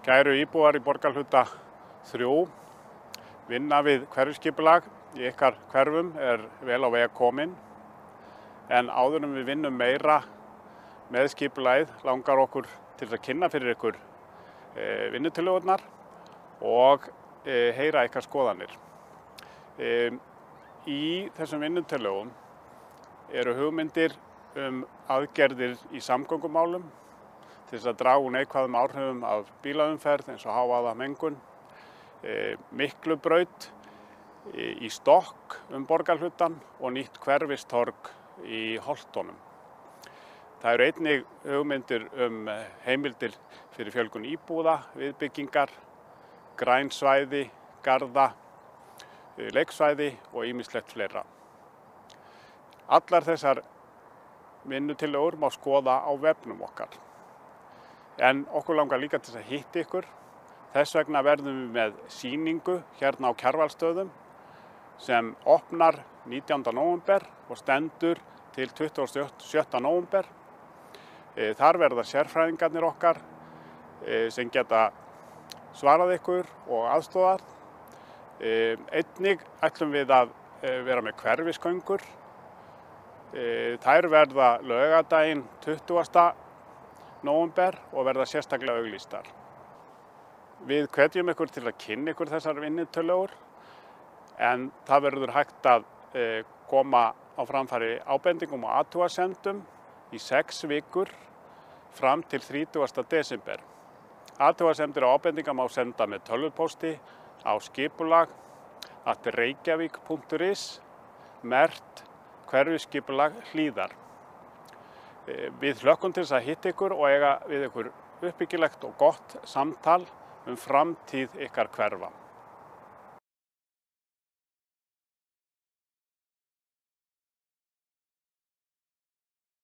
Kæru íbúar í borgarhluta 3, vinna við hverfisskipulag í ykkar hverfum vel á veg komin. En áður en við vinnum meira með skipulagið langar okkur til að kynna fyrir ykkur vinnutillögurnar og heyra ykkar skoðanir. Í þessum vinnutillögum eru hugmyndir aðgerðir í samgöngumálum til þess að draga úr neikvæðum áhrifum af bílaumferð eins og hávaða mengun, Miklubraut í Stokk borgarhlutann og nýtt hverfistorg í Holtunum. Það eru einnig hugmyndir heimildir fyrir fjölgun íbúða, viðbyggingar, græn svæði, garða, leiksvæði og ýmislegt fleira. Allar þessar vinnutillögur má skoða á vefnum okkar. En okkur langar líka til að hitta ykkur. Þess vegna verðum við með sýningu hérna á Kjarvalsstöðum sem opnar 19. nóvember og stendur til 27. nóvember. Þar verða sérfræðingarnir okkar sem geta svarað ykkur og aðstoðað. Einnig ætlum við að vera með hverfisgöngur. Þær verða laugardaginn 20. nóvember og verða sérstaklega auglýstar. Við hvetjum ykkur til að kynna ykkur þessar vinnutillögur en það verður hægt að koma á framfæri ábendingum og athugasemdum í 6 vikur fram til 30. desember. Athugasemdir og ábendingar má senda með tölvupósti á skipulag@reykjavik.is merkt hverfisskipulag Hlíðar. Við hlökkum til þess að hitta ykkur og eiga við ykkur uppbyggilegt og gott samtal framtíð ykkar hverfa.